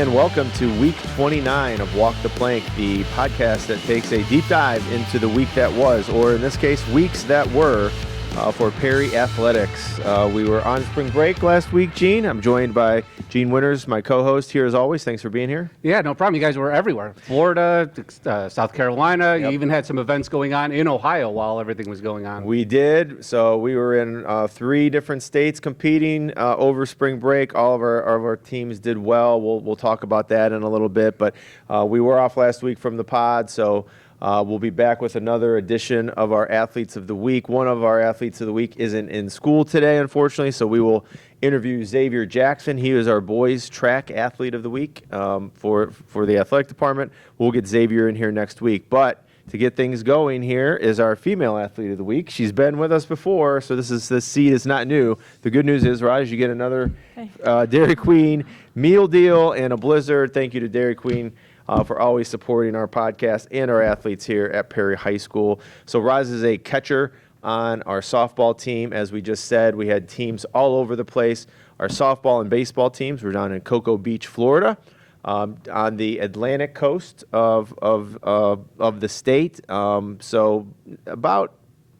and welcome to week 29 of Walk the Plank, the podcast that takes a deep dive into the week that was, or in this case, weeks that were, for Perry Athletics. We were on spring break last week, Gene. I'm joined by Gene Winters, my co-host here as always. Thanks for being here. Yeah, no problem. You guys were everywhere. Florida, South Carolina. Yep. You even had some events going on in Ohio while everything was going on. We did. So we were in 3 different states competing over spring break. All of our teams did well. We'll talk about that in a little bit. But we were off last week from the pod, so we'll be back with another edition of our Athletes of the Week. One of our Athletes of the Week isn't in school today, unfortunately, so we will interview Xavier Jackson. He is our boys track athlete of the week for the athletic department. We'll get Xavier in here next week. But to get things going here is our female athlete of the week. She's been with us before, so this seat is not new. The good news is, Raj, you get another Dairy Queen meal deal and a blizzard. Thank you to Dairy Queen for always supporting our podcast and our athletes here at Perry High School. So Roz is a catcher on our softball team. As we just said, we had teams all over the place. Our softball and baseball teams were down in Cocoa Beach, Florida, on the Atlantic coast of the state. So about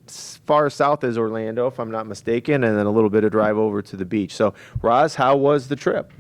as far south as Orlando, if I'm not mistaken, and then a little bit of drive over to the beach. So Roz, how was the trip?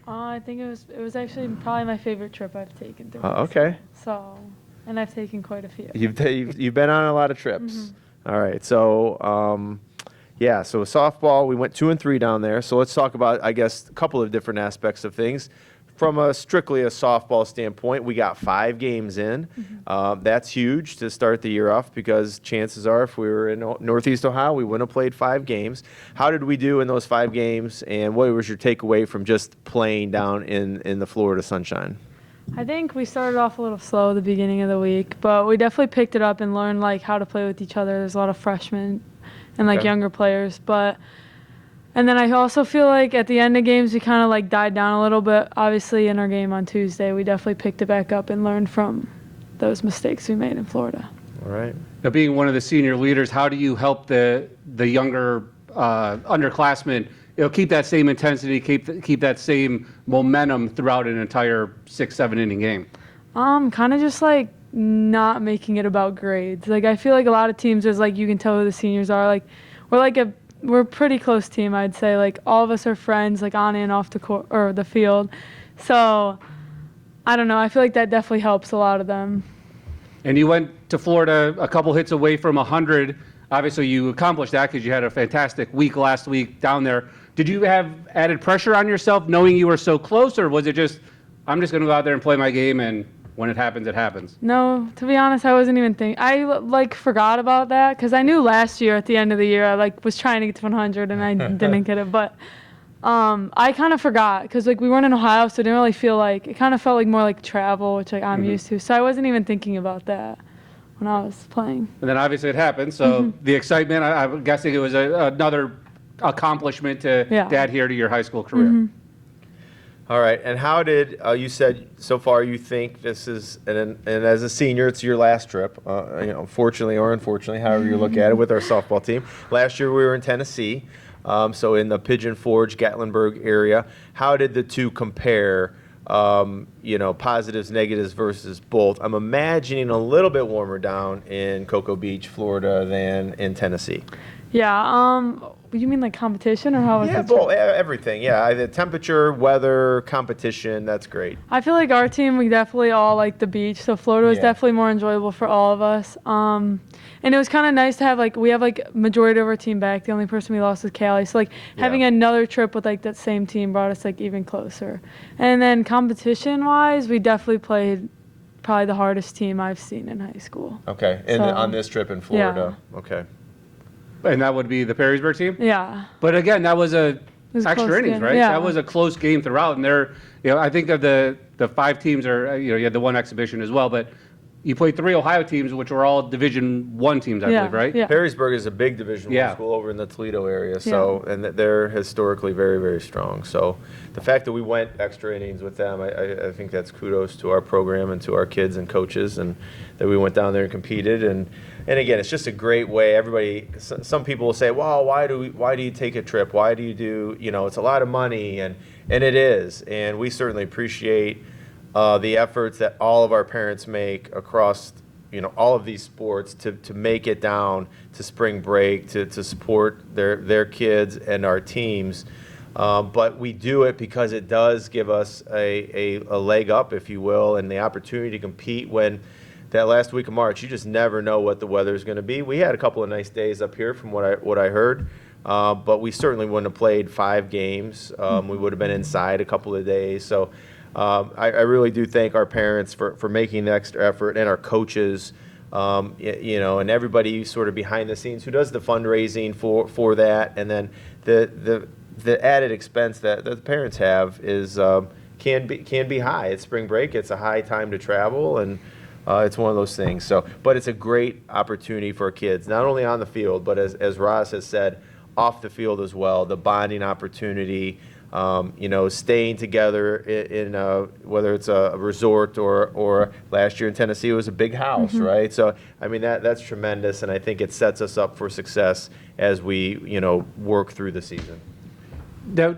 I think it was actually probably my favorite trip I've taken. Okay. So, and I've taken quite a few. You've been on a lot of trips. Mm-hmm. All right. So, so softball, we went 2 and 3 down there. So let's talk about, I guess, a couple of different aspects of things. From strictly a softball standpoint, we got 5 games in. Mm-hmm. That's huge to start the year off because chances are if we were in Northeast Ohio, we wouldn't have played 5 games. How did we do in those 5 games, and what was your takeaway from just playing down in the Florida sunshine? I think we started off a little slow at the beginning of the week, but we definitely picked it up and learned how to play with each other. There's a lot of freshmen and younger players, and then I also feel like at the end of games we kind of died down a little bit. Obviously in our game on Tuesday, we definitely picked it back up and learned from those mistakes we made in Florida. All right. Now, being one of the senior leaders, how do you help the younger underclassmen keep that same intensity, keep that same momentum throughout an entire 6-7 inning game? Kind of just not making it about grades. I feel like a lot of teams, there's you can tell who the seniors are. We're a pretty close team, I'd say. All of us are friends, on and off the court or the field. So I don't know. I feel like that definitely helps a lot of them. And you went to Florida a couple hits away from 100. Obviously, you accomplished that because you had a fantastic week last week down there. Did you have added pressure on yourself knowing you were so close, or was it just, I'm just going to go out there and play my game, and when it happens, it happens? No, to be honest, I wasn't even thinking. I forgot about that because I knew last year at the end of the year I was trying to get to 100 and I didn't get it. But I kind of forgot because we weren't in Ohio, so it didn't really feel it kind of felt more like travel, which I'm used to. So I wasn't even thinking about that when I was playing. And then obviously it happened. So the excitement, I'm guessing it was another accomplishment to add here to your high school career. Mm-hmm. All right, and how did you said so far you think this is, and as a senior, it's your last trip, fortunately or unfortunately, however you look at it, with our softball team. Last year we were in Tennessee, so in the Pigeon Forge, Gatlinburg area. How did the two compare, positives, negatives versus both? I'm imagining a little bit warmer down in Cocoa Beach, Florida than in Tennessee. Yeah, you mean competition or how was it? Yeah, both, everything. Yeah, the temperature, weather, competition, that's great. I feel like our team, we definitely all like the beach, so Florida was definitely more enjoyable for all of us. And it was kind of nice to have we have majority of our team back. The only person we lost was Callie, so having another trip with that same team brought us even closer. And then competition-wise, we definitely played probably the hardest team I've seen in high school. Okay, and on this trip in Florida. Yeah. Okay. And that would be the Perrysburg team? Yeah. But again, that was extra innings, right? Yeah. That was a close game throughout. And I think of the 5 teams are, you had the one exhibition as well, but you played 3 Ohio teams, which were all Division I teams, I Yeah, believe, right? yeah. Perrysburg is a big Division Yeah. I school over in the Toledo area, so and they're historically very, very strong. So the fact that we went extra innings with them, I think that's kudos to our program and to our kids and coaches, and that we went down there and competed. And again, it's just a great way. Everybody, some people will say, "Well, why do you take a trip? Why do you do? It's a lot of money," and it is, and we certainly appreciate the efforts that all of our parents make across all of these sports to make it down to spring break to support their kids and our teams. But we do it because it does give us a leg up, if you will, and the opportunity to compete when that last week of March, you just never know what the weather is going to be. We had a couple of nice days up here from what I heard, but we certainly wouldn't have played 5 games. We would have been inside a couple of days. So I really do thank our parents for making the extra effort, and our coaches, and everybody sort of behind the scenes who does the fundraising for that. And then the added expense that the parents have is can be high. It's spring break. It's a high time to travel, and it's one of those things. So, but it's a great opportunity for kids, not only on the field, but as Ross has said, off the field as well. The bonding opportunity. Staying together in whether it's a resort or last year in Tennessee it was a big house, right? So I mean that's tremendous, and I think it sets us up for success as we work through the season. Now,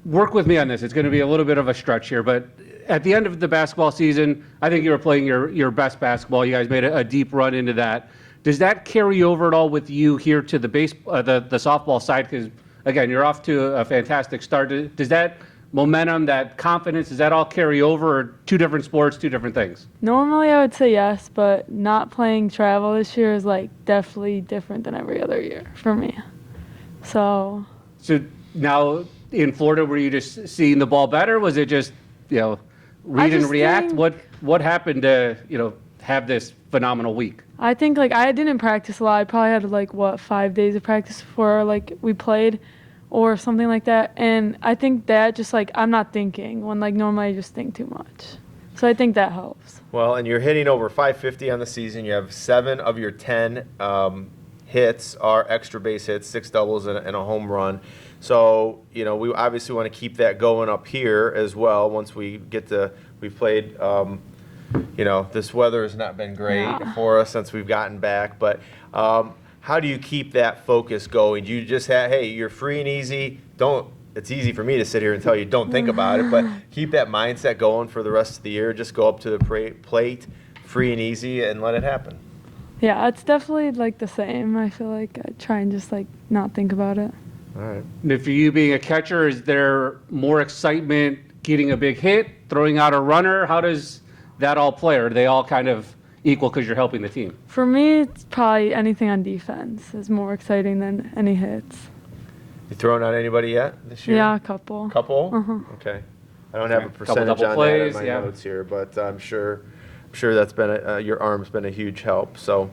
work with me on this. It's going to be a little bit of a stretch here, but at the end of the basketball season, I think you were playing your best basketball. You guys made a deep run into that. Does that carry over at all with you here to the softball side? Because again, you're off to a fantastic start. Does that momentum, that confidence, does that all carry over, or 2 different sports, 2 different things? Normally I would say yes, but not playing travel this year is like definitely different than every other year for me. So Now in Florida, were you just seeing the ball better? Was it just, read and just react? think- What happened to, have this phenomenal week? I think I didn't practice a lot. I probably had 5 days of practice before we played or something like that. And I think that just I'm not thinking when normally I just think too much. So I think that helps. Well, and you're hitting over 550 on the season. You have 7 of your 10 hits are extra base hits, 6 doubles and a home run. So, we obviously want to keep that going up here as well. Once we've played, this weather has not been great for us since we've gotten back. But how do you keep that focus going? Do you just hey, you're free and easy. It's easy for me to sit here and tell you don't think about it, but keep that mindset going for the rest of the year. Just go up to the plate, free and easy, and let it happen. Yeah, it's definitely the same. I feel like I try and just not think about it. All right. And for you being a catcher, is there more excitement getting a big hit, throwing out a runner? How does that all play? Or are they all kind of equal because you're helping the team? For me, it's probably anything on defense is more exciting than any hits. You throwing out anybody yet this year? Yeah, a couple. Couple? Okay. I don't have a Couple percentage double on plays, that in my yeah. notes here, but I'm sure that's been your arm's been a huge help. So,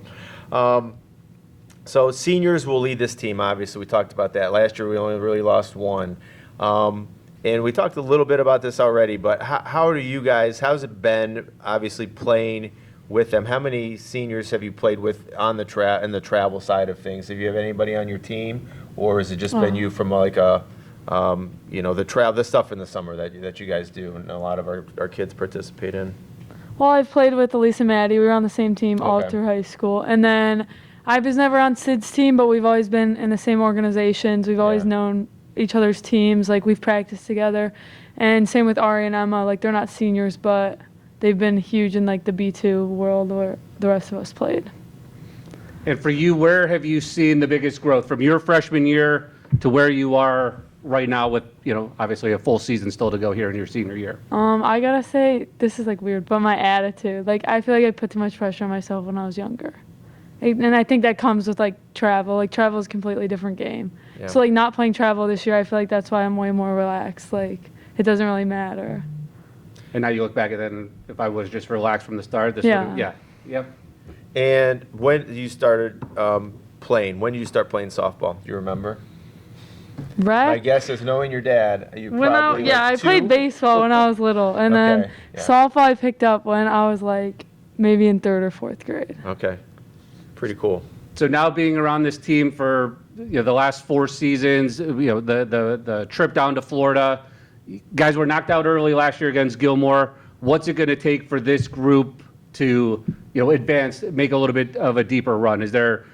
so seniors will lead this team. Obviously, we talked about that last year. We only really lost 1, and we talked a little bit about this already. But how do you guys? How's it been? Obviously, playing with them. How many seniors have you played with on the travel side of things? Have you have anybody on your team, or has it just been you from the the stuff in the summer that you guys do, and a lot of our kids participate in? Well, I've played with Elise and Maddie. We were on the same team all Okay. through high school. And then I was never on Sid's team, but we've always been in the same organizations. We've always Yeah. known each other's teams. We've practiced together. And same with Ari and Emma. They're not seniors, but they've been huge in the B2 world where the rest of us played. And for you, where have you seen the biggest growth from your freshman year to where you are right now with, obviously a full season still to go here in your senior year? I gotta say, this is weird, but my attitude. I feel like I put too much pressure on myself when I was younger. And I think that comes with travel. Travel is a completely different game. Yeah. So not playing travel this year, I feel like that's why I'm way more relaxed. It doesn't really matter. And now you look back at that, and if I was just relaxed from the start, Yeah. Yep. And when you started playing, when did you start playing softball? Do you remember? Right? My guess is knowing your dad, you probably I played 2? baseball when I was little, and Okay, then yeah. softball I picked up when I was maybe in 3rd or 4th grade. Okay. Pretty cool. So now being around this team for the last 4 seasons, the trip down to Florida, you guys were knocked out early last year against Gilmore. What's it going to take for this group to advance, make a little bit of a deeper run? Is there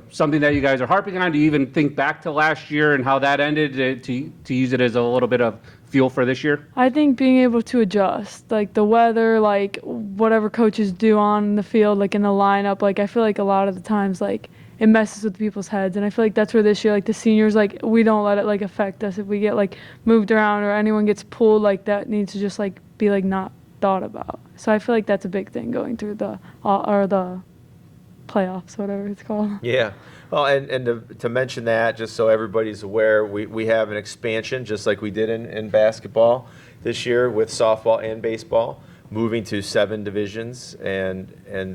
something that you guys are harping on? Do you even think back to last year and how that ended to use it as a little bit of fuel for this year? I think being able to adjust, like the weather, like whatever coaches do on the field, like in the lineup, like I feel like a lot of the times, like it messes with people's heads. And I feel like that's where this year, like the seniors, like we don't let it like affect us. If we get like moved around or anyone gets pulled, like that needs to just like be like not thought about. So I feel like that's a big thing going through the playoffs, whatever it's called. Yeah. Well, and to mention that, just so everybody's aware, we have an expansion, just like we did in basketball this year with softball and baseball, moving to 7 divisions, and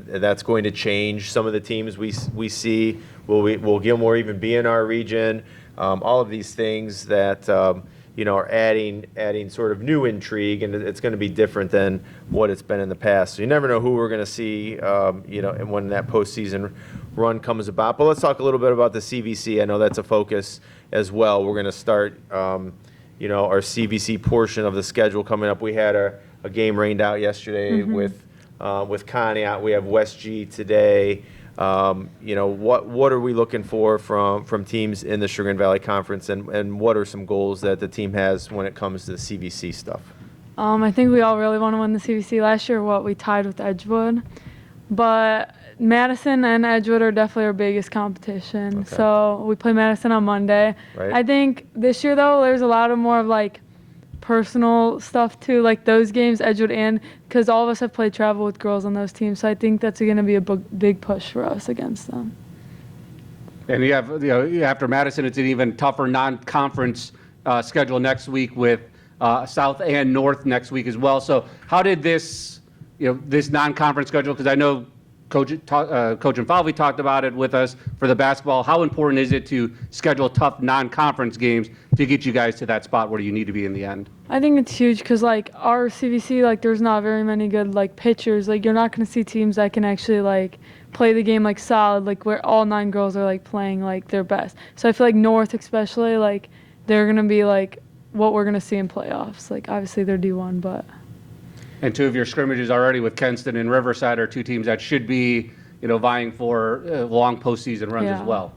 that's going to change some of the teams we see. Will Gilmore even be in our region? All of these things that are adding sort of new intrigue, and it's going to be different than what it's been in the past. So you never know who we're going to see, and when that postseason run comes about. But let's talk a little bit about the CVC. I know that's a focus as well. We're going to start, our CVC portion of the schedule coming up. We had a game rained out yesterday with Conneaut. We have West G today. What are we looking for from teams in the Sugar and Valley Conference, and what are some goals that the team has when it comes to the CVC stuff? I think we all really want to win the CVC. Last year, we tied with Edgewood, but Madison and Edgewood are definitely our biggest competition. Okay. So we play Madison on Monday. Right. I think this year though, there's a lot of more of like personal stuff too, like those games, Edgewood, and because all of us have played travel with girls on those teams, so I think that's going to be a big push for us against them. And you have, after Madison, it's an even tougher non-conference schedule next week with South and North next week as well. So how did this non-conference schedule, because I know Coach Infalvi talked about it with us for the basketball. How important is it to schedule tough non-conference games to get you guys to that spot where you need to be in the end? I think it's huge because like our CVC, like there's not very many good like pitchers. Like you're not going to see teams that can actually like play the game like solid, like where all 9 girls are like playing like their best. So I feel like North especially, like they're going to be like what we're going to see in playoffs. Like obviously they're D1, but. And 2 of your scrimmages already with Kenston and Riverside are 2 teams that should be, vying for long postseason runs as well.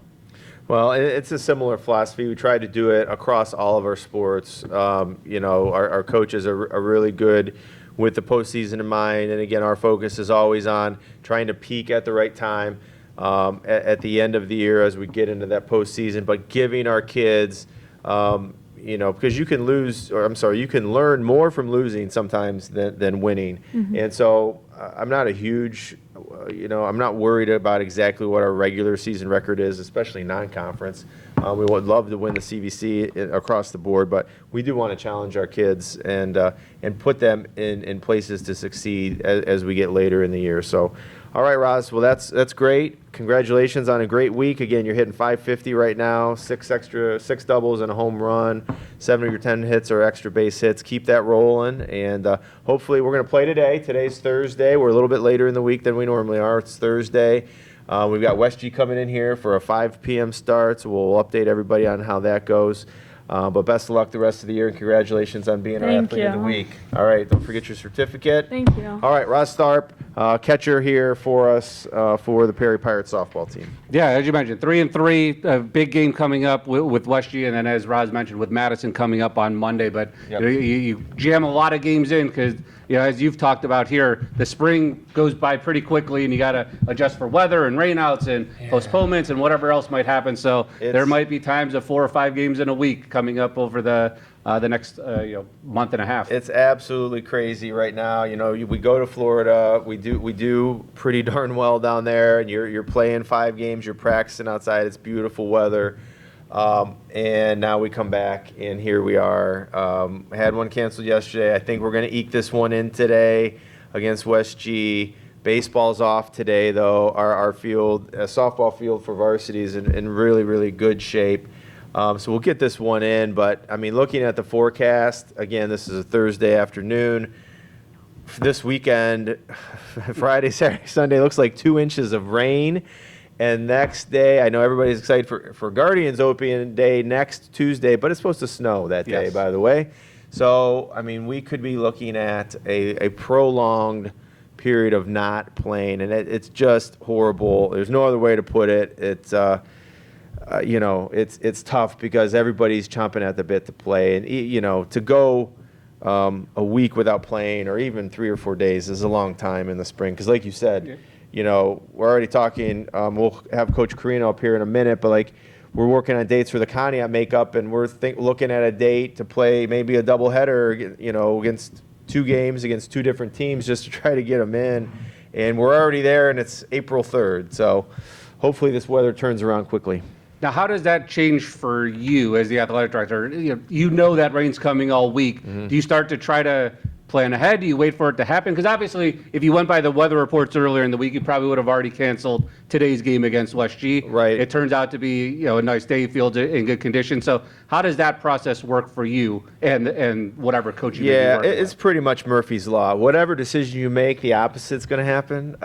Well, it's a similar philosophy. We try to do it across all of our sports. Our coaches are really good with the postseason in mind. And again, our focus is always on trying to peak at the right time at the end of the year as we get into that postseason, but giving our kids because you can you can learn more from losing sometimes than winning. And so I'm not a huge, I'm not worried about exactly what our regular season record is, especially non-conference. We would love to win the CVC across the board, but we do want to challenge our kids and put them in places to succeed as we get later in the year. So, all right, Roz. Well, that's great. Congratulations on a great week. Again, you're hitting 550 right now, 6 doubles and a home run. 7 of your 10 hits are extra base hits. Keep that rolling, and hopefully we're going to play today. Today's Thursday. We're a little bit later in the week than we normally are. It's Thursday. We've got West G coming in here for a 5 p.m. start, so we'll update everybody on how that goes. But best of luck the rest of the year, and congratulations on being our athlete of the week. All right, don't forget your certificate. Thank you. All right, Roz Tharp, catcher here for us for the Perry Pirates softball team. Yeah, as you mentioned, 3-3, a big game coming up with West G, and then as Roz mentioned, with Madison coming up on Monday. But you jam a lot of games in because, as you've talked about here, the spring goes by pretty quickly, and you got to adjust for weather and rainouts and postponements and whatever else might happen. So there might be times of 4 or 5 games in a week coming up over the next month and a half. It's absolutely crazy right now. We go to Florida. We do pretty darn well down there, and you're playing 5 games. You're practicing outside. It's beautiful weather. And now we come back, and here we are. Had one canceled yesterday. I think we're going to eke this one in today against West G. Baseball's off today, though. Our field, softball field for varsity is in really, really good shape. So we'll get this one in. But, looking at the forecast, again, this is a Thursday afternoon. this weekend, Friday, Saturday, Sunday, looks like 2 inches of rain. And next day, I know everybody's excited for Guardians Opening Day next Tuesday, but it's supposed to snow that day, Yes. by the way. So, I mean, we could be looking at a prolonged period of not playing, and it's just horrible. There's no other way to put it. It's it's tough because everybody's chomping at the bit to play, and to go a week without playing, or even 3 or 4 days, is a long time in the spring. Because, like you said, we're already talking. We'll have Coach Carino up here in a minute, but like we're working on dates for the Conneaut makeup, and we're looking at a date to play maybe a doubleheader, against 2 games against 2 different teams just to try to get them in. And we're already there, and it's April 3rd. So hopefully this weather turns around quickly. Now, how does that change for you as the athletic director? You know that rain's coming all week. Mm-hmm. Do you start to try to plan ahead? Do you wait for it to happen? Because obviously, if you went by the weather reports earlier in the week, you probably would have already canceled today's game against West G. Right. It turns out to be a nice day, fields in good condition. So how does that process work for you and whatever coach you may be Yeah, working it's with? pretty much Murphy's Law. Whatever decision you make, the opposite's going to happen.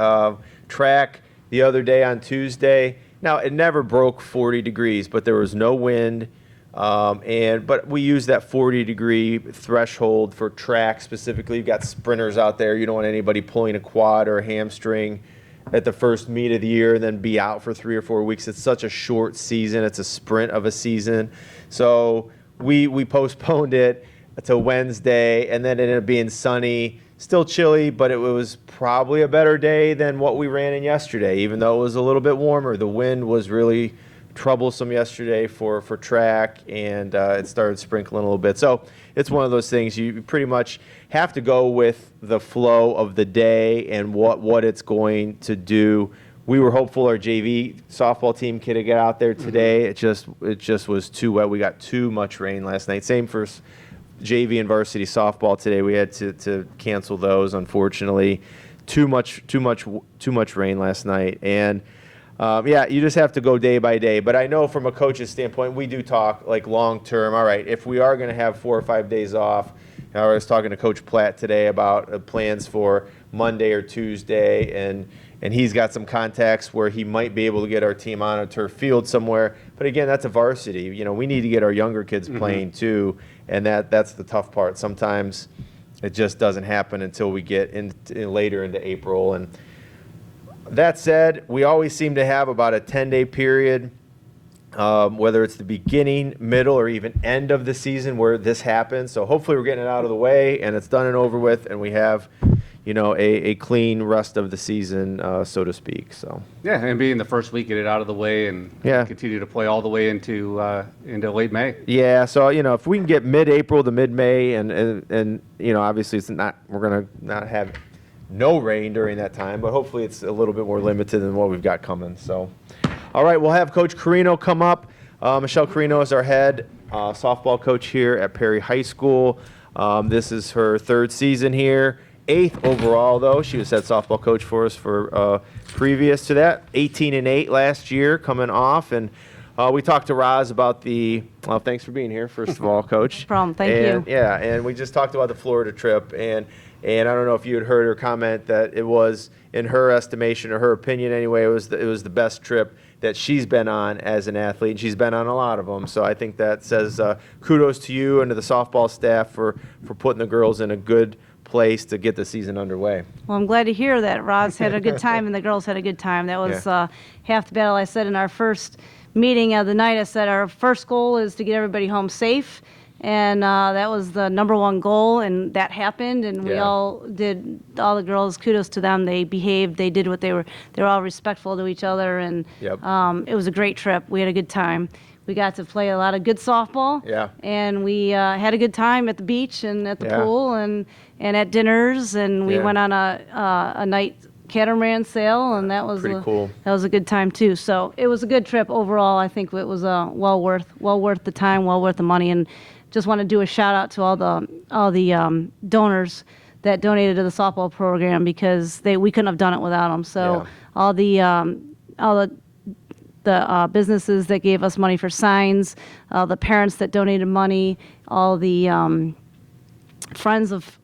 Track the other day on Tuesday. Now, it never broke 40 degrees, but there was no wind. But we use that 40-degree threshold for track specifically. You've got sprinters out there. You don't want anybody pulling a quad or a hamstring at the first meet of the year and then be out for 3 or 4 weeks. It's such a short season. It's a sprint of a season. So we postponed it to Wednesday, and then it ended up being sunny. Still chilly, but it was probably a better day than what we ran in yesterday, even though it was a little bit warmer. The wind was really troublesome yesterday for track, and it started sprinkling a little bit. So it's one of those things you pretty much have to go with the flow of the day and what it's going to do. We were hopeful our JV softball team could get out there today. It just was too wet. We got too much rain last night. Same for JV and varsity softball today. We had to cancel those, unfortunately. Too much rain last night. And you just have to go day by day. But I know from a coach's standpoint, we do talk like long term. All right, if we are going to have 4 or 5 days off, I was talking to Coach Platt today about plans for Monday or Tuesday, and he's got some contacts where he might be able to get our team on a turf field somewhere. But again, that's a varsity. We need to get our younger kids playing too, and that's the tough part. Sometimes it just doesn't happen until we get later into April. And that said, we always seem to have about a 10-day period, whether it's the beginning, middle, or even end of the season where this happens. So hopefully we're getting it out of the way and it's done and over with, and we have a clean rest of the season, so to speak. So Yeah, and being the first week, get it out of the way and continue to play all the way into late May. yeah, so if we can get mid-April to mid-May, and obviously it's not, we're gonna not have no rain during that time, but hopefully it's a little bit more limited than what we've got coming. So, all right, we'll have Coach Carino come up. Michelle Carino is our head softball coach here at Perry High School. This is her 3rd season here. 8th overall, though. She was head softball coach for us for previous to that. 18-8 last year, coming off. And we talked to Roz about well, thanks for being here, first of all, Coach. No problem. Thank you. Yeah, and we just talked about the Florida trip. And I don't know if you had heard her comment that it was, in her estimation or her opinion anyway, it was the best trip that she's been on as an athlete. And she's been on a lot of them. So I think that says kudos to you and to the softball staff for putting the girls in a good place to get the season underway. Well, I'm glad to hear that Roz had a good time and the girls had a good time. That was half the battle. I said in our first meeting of the night, I said our first goal is to get everybody home safe. And that was the #1 goal, and that happened. And we all the girls, kudos to them. They behaved. They did what they were all respectful to each other. And it was a great trip. We had a good time. We got to play a lot of good softball. Yeah. And we had a good time at the beach and at the pool and at dinners. And we went on a night catamaran sail, and that was pretty cool. That was a good time too. So it was a good trip overall. I think it was well worth the time, well worth the money. And just want to do a shout out to all the donors that donated to the softball program, because we couldn't have done it without them. So all the businesses that gave us money for signs, the parents that donated money, all the friends of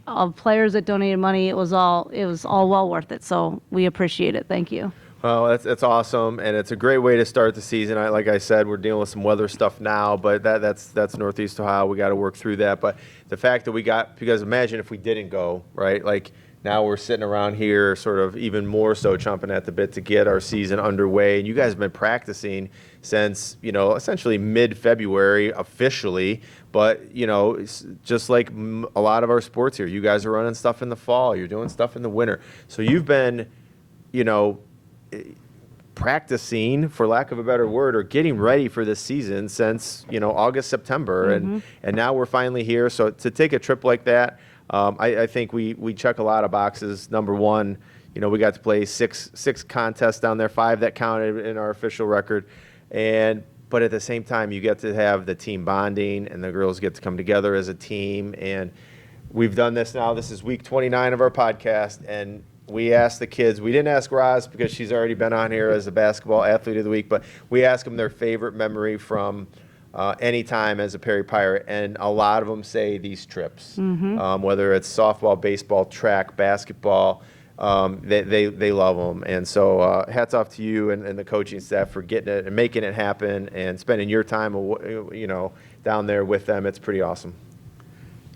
of players that donated money. It was all well worth it. So we appreciate it. Thank you. Well, that's awesome, and it's a great way to start the season. Like I said, we're dealing with some weather stuff now, but that's Northeast Ohio. We got to work through that. But the fact that because imagine if we didn't go, right? Like now we're sitting around here sort of even more so chomping at the bit to get our season underway. And you guys have been practicing since, essentially mid-February officially. But, it's just like a lot of our sports here. You guys are running stuff in the fall. You're doing stuff in the winter. So you've been, practicing, for lack of a better word, or getting ready for this season since August, September, and now we're finally here. So to take a trip like that, I think we check a lot of boxes. Number one, we got to play six contests down there, 5 that counted in our official record, but at the same time you get to have the team bonding and the girls get to come together as a team. And we've done this now. This is week 29 of our podcast, and we asked the kids, we didn't ask Roz because she's already been on here as a basketball athlete of the week, but we asked them their favorite memory from any time as a Perry Pirate, and a lot of them say these trips, whether it's softball, baseball, track, basketball, they love them. And so hats off to you and the coaching staff for getting it and making it happen and spending your time, down there with them. It's pretty awesome.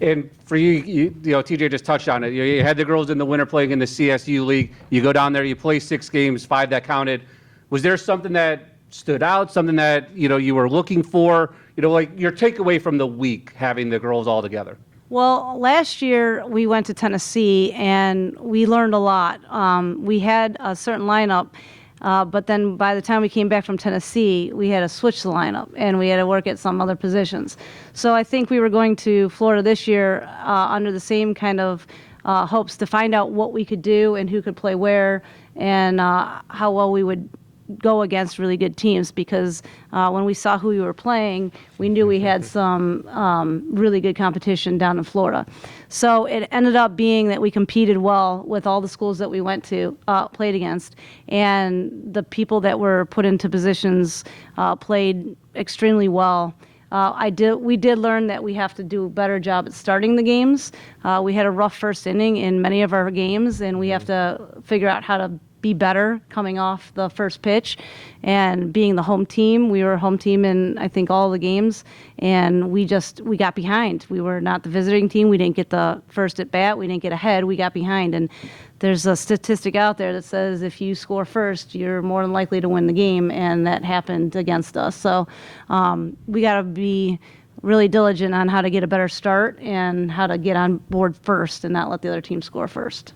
And for you, TJ just touched on it. You had the girls in the winter playing in the CSU League. You go down there, you play 6 games, 5 that counted. Was there something that stood out, something that, you were looking for? Like your takeaway from the week, having the girls all together? Well, last year we went to Tennessee and we learned a lot. We had a certain lineup, but then by the time we came back from Tennessee, we had to switch the lineup and we had to work at some other positions. So I think we were going to Florida this year under the same kind of hopes to find out what we could do and who could play where and how well we would go against really good teams, because when we saw who we were playing, we knew we had some really good competition down in Florida. So it ended up being that we competed well with all the schools that we went to, played against, and the people that were put into positions played extremely well. We did learn that we have to do a better job at starting the games. We had a rough first inning in many of our games, and we have to figure out how to be better coming off the first pitch. And being the home team, we were a home team in, I think, all the games, and we got behind. We were not the visiting team. We didn't get the first at bat. We didn't get ahead. We got behind. And there's a statistic out there that says if you score first, you're more than likely to win the game, and that happened against us. So we got to be really diligent on how to get a better start and how to get on board first and not let the other team score first.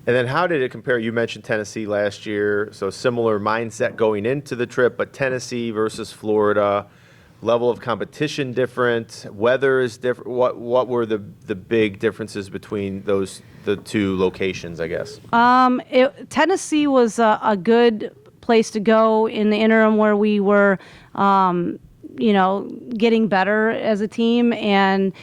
And then how did it compare? You mentioned Tennessee last year, so similar mindset going into the trip, but Tennessee versus Florida, level of competition different, weather is different. What were the big differences between the 2 locations, I guess? Tennessee was a good place to go in the interim where we were, getting better as a team, and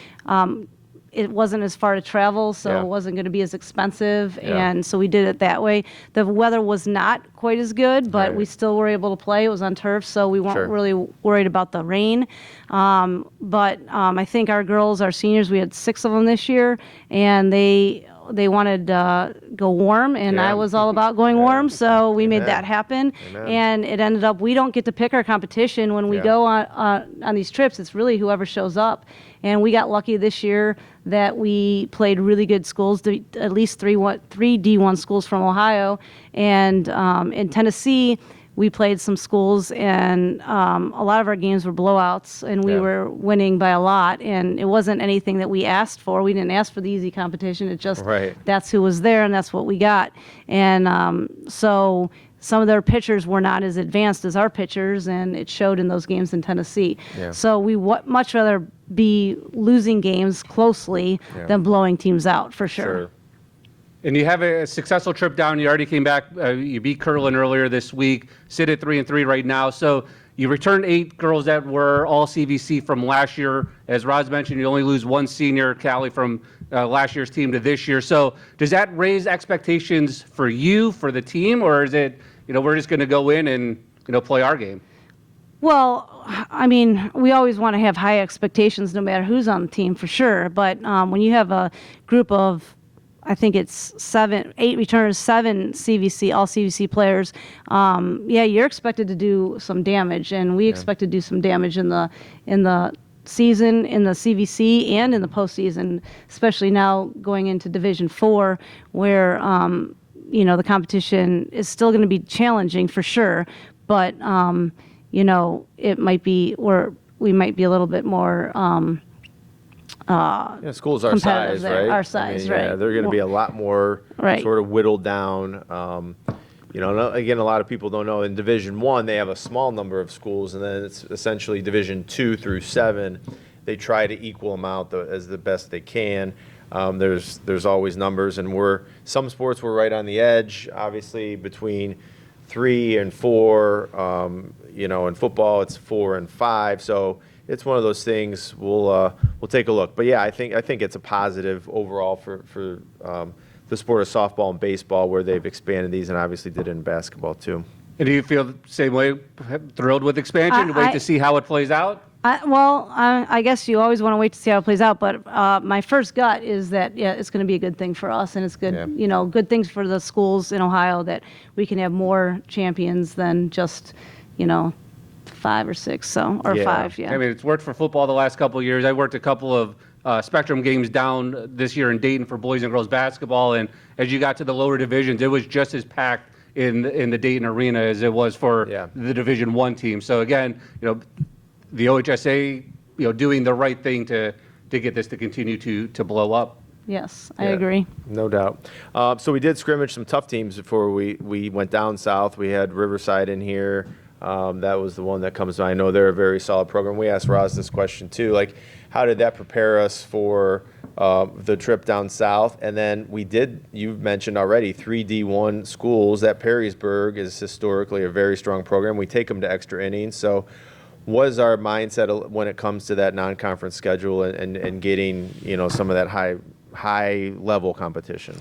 it wasn't as far to travel, so it wasn't going to be as expensive, and so we did it that way. The weather was not quite as good, but we still were able to play. It was on turf, so we weren't really worried about the rain. But I think our girls, our seniors, we had 6 of them this year, and they wanted to go warm, and I was all about going warm, so we made that happen. And it ended up, we don't get to pick our competition when we go on these trips. It's really whoever shows up. And we got lucky this year that we played really good schools, at least three D1 schools from Ohio. And in Tennessee, we played some schools, and a lot of our games were blowouts, and we were winning by a lot. And it wasn't anything that we asked for. We didn't ask for the easy competition. It just, that's who was there, and that's what we got. And so some of their pitchers were not as advanced as our pitchers, and it showed in those games in Tennessee. So we much rather be losing games closely than blowing teams out, for sure. And you have a successful trip down. You already came back. You beat Kirtland earlier this week. Sit at 3-3 right now. So you returned 8 girls that were all CVC from last year. As Roz mentioned, you only lose 1 senior, Callie, from last year's team to this year. So does that raise expectations for you, for the team, or is it, we're just going to go in and play our game? Well, I mean, we always want to have high expectations no matter who's on the team for sure. But when you have a group of, I think it's 8 returners, 7 CVC, all CVC players, yeah, you're expected to do some damage. And we expect to do some damage in the season, in the CVC, and in the postseason, especially now going into Division 4, where, the competition is still going to be challenging for sure. But, it might be, we might be a little bit more Schools our competitive size, there, right? our size, Yeah, right. they're going to be a lot more Right. sort of whittled down. Again, a lot of people don't know in Division 1 they have a small number of schools, and then it's essentially Division 2 through 7. They try to equal them out as the best they can. There's always numbers, and some sports we're right on the edge, obviously between 3 and 4. In football it's 4 and 5. So it's one of those things. We'll take a look. But yeah, I think it's a positive overall for the sport of softball and baseball, where they've expanded these, and obviously did it in basketball too. And do you feel the same way, thrilled with expansion, wait to see how it plays out? I guess you always want to wait to see how it plays out, but my first gut is that, yeah, it's going to be a good thing for us, and it's good, Yeah. Good things for the schools in Ohio, that we can have more champions than just, 5 or 6, or Yeah. 5, yeah. I mean, it's worked for football the last couple of years. I worked a couple of Spectrum games down this year in Dayton for boys and girls basketball, and as you got to the lower divisions, it was just as packed in the Dayton arena as it was for the Division I team. So again, the OHSA, doing the right thing to get this to continue to blow up. Yes, I Yeah, agree. No doubt. So we did scrimmage some tough teams before we went down south. We had Riverside in here. That was the one that comes to mind. I know they're a very solid program. We asked Roz this question too, like how did that prepare us for the trip down south? And then you've mentioned already, 3 D1 schools. At Perrysburg is historically a very strong program. We take them to extra innings. So what is our mindset when it comes to that non-conference schedule and getting, some of that high level competition?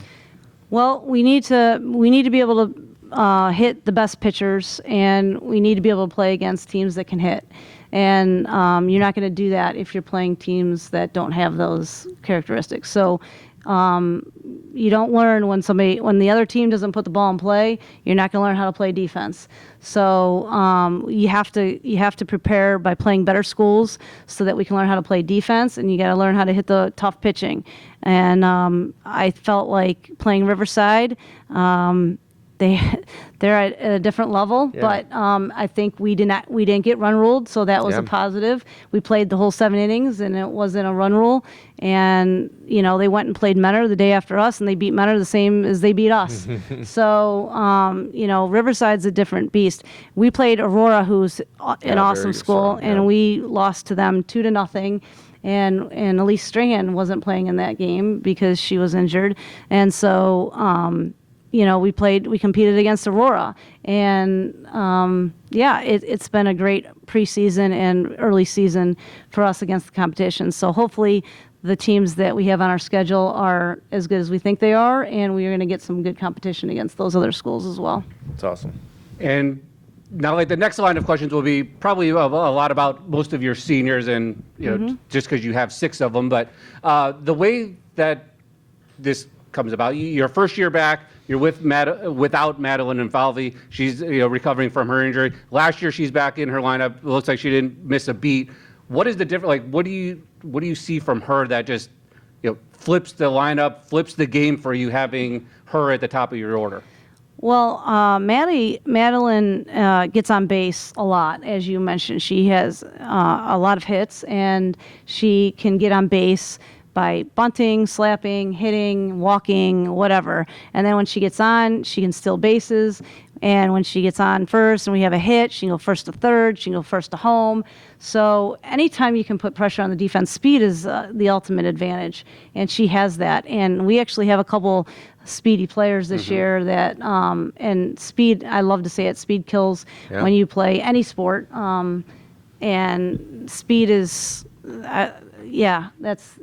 Well, we need to be able to hit the best pitchers, and we need to be able to play against teams that can hit. And you're not going to do that if you're playing teams that don't have those characteristics. So you don't learn when the other team doesn't put the ball in play. You're not going to learn how to play defense. So you have to prepare by playing better schools so that we can learn how to play defense, and you got to learn how to hit the tough pitching. And I felt like playing Riverside. They're at a different level, but I think we didn't get run ruled, so that was a positive. We played the whole 7 innings, and it wasn't a run rule. And they went and played Mentor the day after us, and they beat Mentor the same as they beat us. So Riverside's a different beast. We played Aurora, who's an awesome very school, strong, and we lost to them 2-0. And Elise Strahan wasn't playing in that game because she was injured, and so. We competed against Aurora, and it's been a great preseason and early season for us against the competition. So hopefully the teams that we have on our schedule are as good as we think they are, and we are going to get some good competition against those other schools as well. That's awesome. And now, like the next line of questions will be probably a lot about most of your seniors, and just because you have 6 of them. But the way that this comes about, your first year back, you're without Madeline Infalvi. She's recovering from her injury. Last year, she's back in her lineup. It looks like she didn't miss a beat. What is the difference? Like, what do you see from her that just flips the lineup, flips the game for you, having her at the top of your order? Well, Madeline gets on base a lot, as you mentioned. She has a lot of hits, and she can get on base by bunting, slapping, hitting, walking, whatever. And then when she gets on, she can steal bases. And when she gets on first and we have a hit, she can go first to third, she can go first to home. So anytime you can put pressure on the defense, speed is the ultimate advantage. And she has that. And we actually have a couple speedy players this year that, and speed, I love to say it, speed kills when you play any sport. And speed is...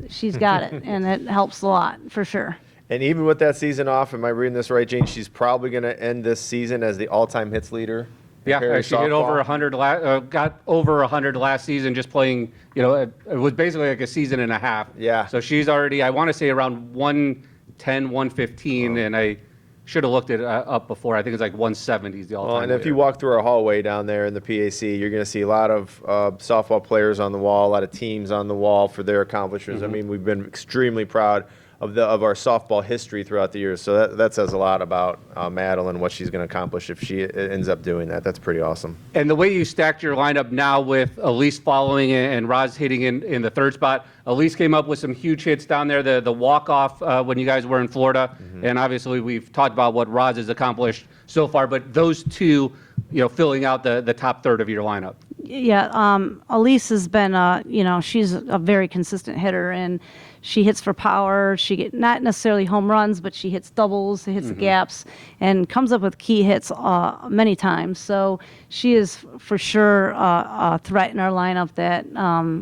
she's got it, and it helps a lot for sure. And even with that season off, am I reading this right, Jane? She's probably going to end this season as the all-time hits leader Yeah, Perry she hit over softball. 100, got over 100 last season just playing, it was basically like a season and a half. Yeah. So she's already, I want to say around 110, 115, and I should have looked it up before. I think it's like 170 is the all-time Well, and if you leader. walk through our hallway down there in the PAC, you're going to see a lot of softball players on the wall, a lot of teams on the wall for their accomplishments. I mean, we've been extremely proud of our softball history throughout the years. So that says a lot about Madeline, what she's going to accomplish if she ends up doing that. That's pretty awesome. And the way you stacked your lineup now with Elise following and Roz hitting in the third spot, Elise came up with some huge hits down there, the walk-off when you guys were in Florida. And obviously we've talked about what Roz has accomplished so far, but those two, filling out the top third of your lineup. Yeah, Elise has been, she's a very consistent hitter, and she hits for power. She get not necessarily home runs, but she hits doubles, hits the gaps, and comes up with key hits many times. So she is for sure a threat in our lineup that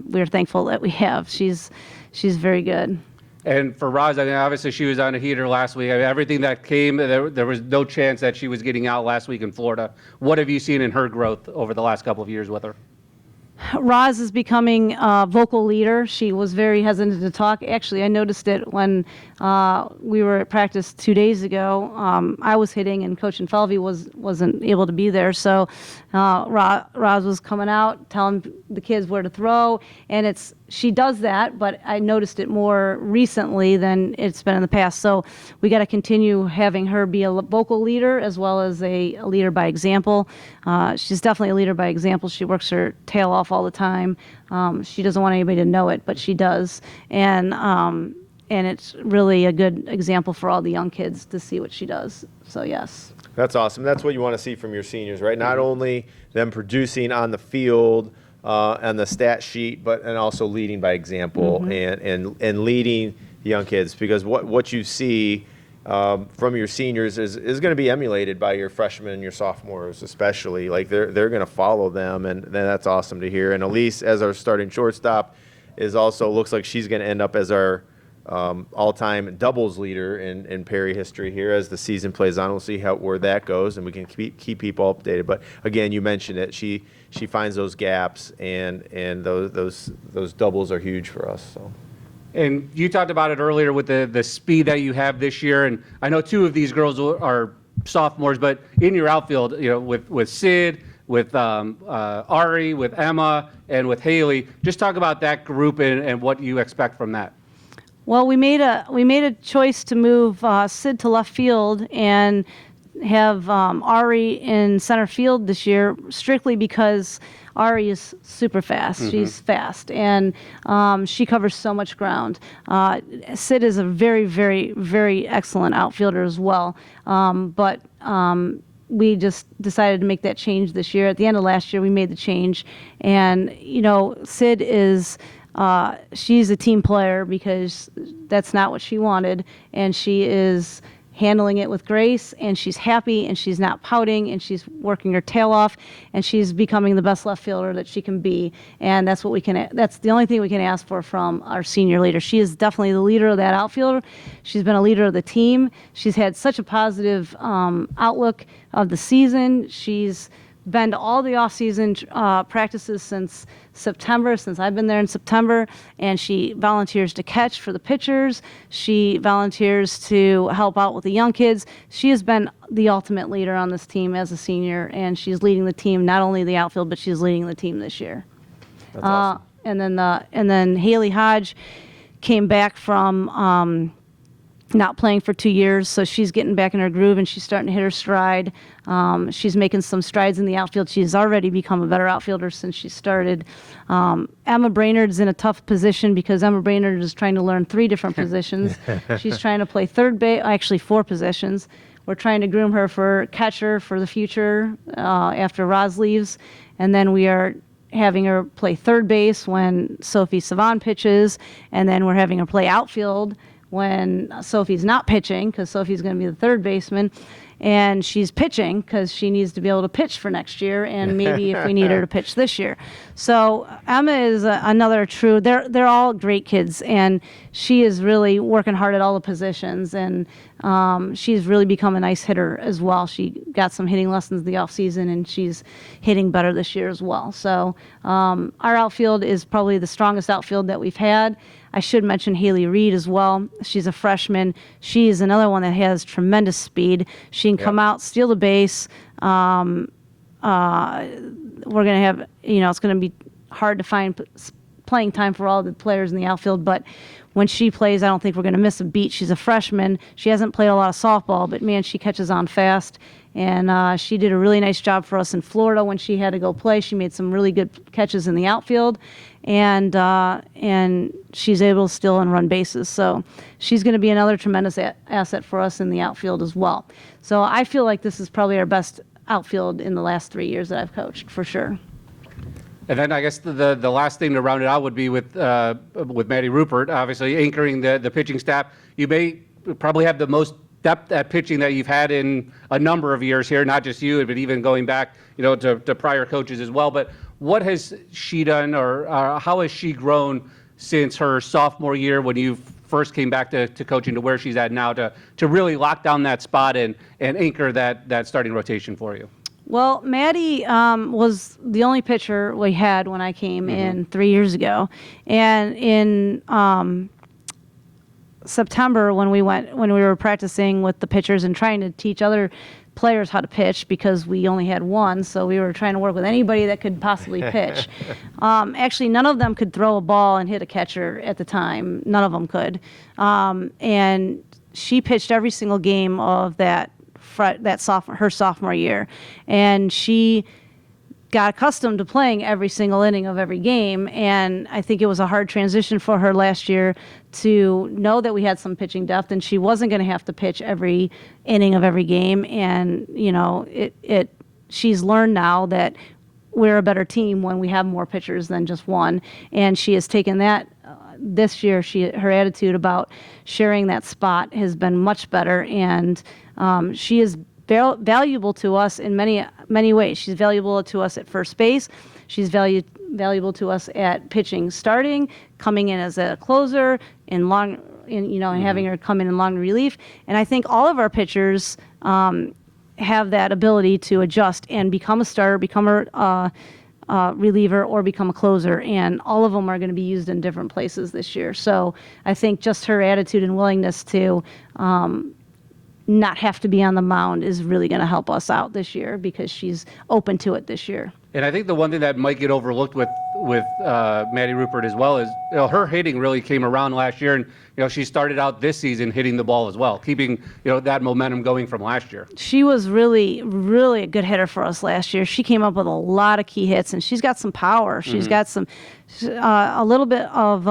we're thankful that we have. She's very good. And for Roz, I mean, obviously she was on a heater last week. I mean, everything that came, there was no chance that she was getting out last week in Florida. What have you seen in her growth over the last couple of years with her? Roz is becoming a vocal leader. She was very hesitant to talk. Actually, I noticed it when we were at practice 2 days ago. I was hitting, and Coach Infalvi wasn't able to be there. So Roz was coming out, telling the kids where to throw, and she does that, but I noticed it more recently than it's been in the past. So we got to continue having her be a vocal leader as well as a leader by example. She's definitely a leader by example. She works her tail off all the time. She doesn't want anybody to know it, but she does. And it's really a good example for all the young kids to see what she does. So yes. That's awesome. That's what you want to see from your seniors, right? Not only them producing on the field and the stat sheet, and also leading by example and leading the young kids, because what you see from your seniors is going to be emulated by your freshmen and your sophomores, especially. Like they're going to follow them, and that's awesome to hear. And Elise, as our starting shortstop, looks like she's going to end up as our all-time doubles leader in Perry history here as the season plays on. We'll see where that goes, and we can keep people updated. But again, you mentioned it. She finds those gaps, and those doubles are huge for us. So. And you talked about it earlier with the speed that you have this year, and I know two of these girls are sophomores, but in your outfield, with Sid, with Ari, with Emma, and with Haley, just talk about that group and what you expect from that. Well, we made a choice to move Sid to left field and have Ari in center field this year, strictly because Ari is super fast. She's fast, and she covers so much ground. Sid is a very, very, very excellent outfielder as well, but we just decided to make that change this year. At the end of last year, we made the change, and Sid is. She's a team player because that's not what she wanted, and she is handling it with grace, and she's happy, and she's not pouting, and she's working her tail off, and she's becoming the best left fielder that she can be. And that's the only thing we can ask for from our senior leader. She is definitely the leader of that outfielder. She's been a leader of the team. She's had such a positive outlook of the season. She's been to all the off-season practices since September, since I've been there in September, and she volunteers to catch for the pitchers. She volunteers to help out with the young kids. She has been the ultimate leader on this team as a senior, and she's leading the team, not only the outfield, but she's leading the team this year. That's awesome. And then Haley Hodge came back from not playing for 2 years, so she's getting back in her groove, and she's starting to hit her stride. She's making some strides in the outfield. She's already become a better outfielder since she started. Emma Brainerd's in a tough position because Emma Brainerd is trying to learn 3 different positions. She's trying to play third base, actually 4 positions. We're trying to groom her for catcher for the future after Roz leaves, and then we are having her play third base when Sophie Savon pitches, and then we're having her play outfield when Sophie's not pitching, because Sophie's going to be the third baseman. and she's pitching because she needs to be able to pitch for next year, and maybe if we need her to pitch this year. So Emma is another true. They're all great kids, and she is really working hard at all the positions, and she's really become a nice hitter as well. She got some hitting lessons the off season, and she's hitting better this year as well. So our outfield is probably the strongest outfield that we've had. I should mention Haley Reed as well. She's a freshman. She is another one that has tremendous speed. She can come out, steal the base. We're going to have, it's going to be hard to find playing time for all the players in the outfield, but when she plays, I don't think we're going to miss a beat. She's a freshman. She hasn't played a lot of softball, but man, she catches on fast. And she did a really nice job for us in Florida when she had to go play. She made some really good catches in the outfield, and she's able to steal and run bases. So she's going to be another tremendous asset for us in the outfield as well. So I feel like this is probably our best outfield in the last 3 years that I've coached, for sure. And then I guess the last thing to round it out would be with Maddie Rupert, obviously anchoring the pitching staff. You may probably have the most depth at pitching that you've had in a number of years here, not just you, but even going back, to prior coaches as well. But what has she done, or how has she grown since her sophomore year when you first came back to coaching to where she's at now to really lock down that spot and anchor that starting rotation for you? Well, Maddie was the only pitcher we had when I came in 3 years ago, and in September when we were practicing with the pitchers and trying to teach other players how to pitch, because we only had one, so we were trying to work with anybody that could possibly pitch. Actually, none of them could throw a ball and hit a catcher at the time. None of them could, and she pitched every single game of her sophomore year, and she got accustomed to playing every single inning of every game. And I think it was a hard transition for her last year to know that we had some pitching depth and she wasn't going to have to pitch every inning of every game. And she's learned now that we're a better team when we have more pitchers than just one, and she has taken that. This year, her attitude about sharing that spot has been much better, and she is valuable to us in many ways. She's valuable to us at first base. She's valuable to us at pitching, starting, coming in as a closer, and having her come in long relief. And I think all of our pitchers have that ability to adjust and become a starter, become a reliever, or become a closer, and all of them are going to be used in different places this year. So I think just her attitude and willingness to not have to be on the mound is really going to help us out this year, because she's open to it this year. And I think the one thing that might get overlooked with Maddie Rupert as well is her hitting really came around last year, and she started out this season hitting the ball as well, keeping that momentum going from last year. She was really, really a good hitter for us last year. She came up with a lot of key hits, and she's got some power. She's got some a little bit of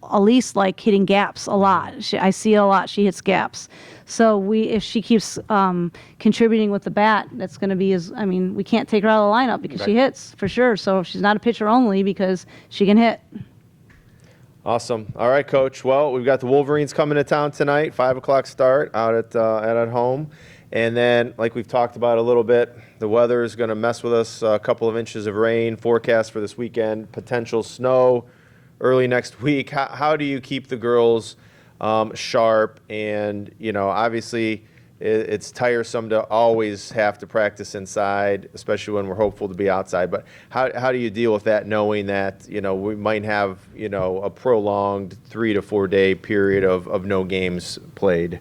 Elise like hitting gaps a lot. I see a lot. She hits gaps. So if she keeps contributing with the bat, that's going to be we can't take her out of the lineup because she hits for sure. So she's not a pitcher only because she can hit. Awesome. All right, Coach. Well, we've got the Wolverines coming to town tonight, 5:00 start out at home. And then, like we've talked about a little bit, the weather is going to mess with us. A couple of inches of rain forecast for this weekend, potential snow early next week. How do you keep the girls sharp? And, obviously it's tiresome to always have to practice inside, especially when we're hopeful to be outside. But how do you deal with that, knowing that, we might have, a prolonged 3 to 4 day period of no games played?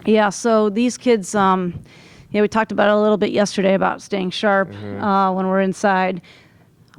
Yeah, so these kids, we talked about it a little bit yesterday about staying sharp when we're inside.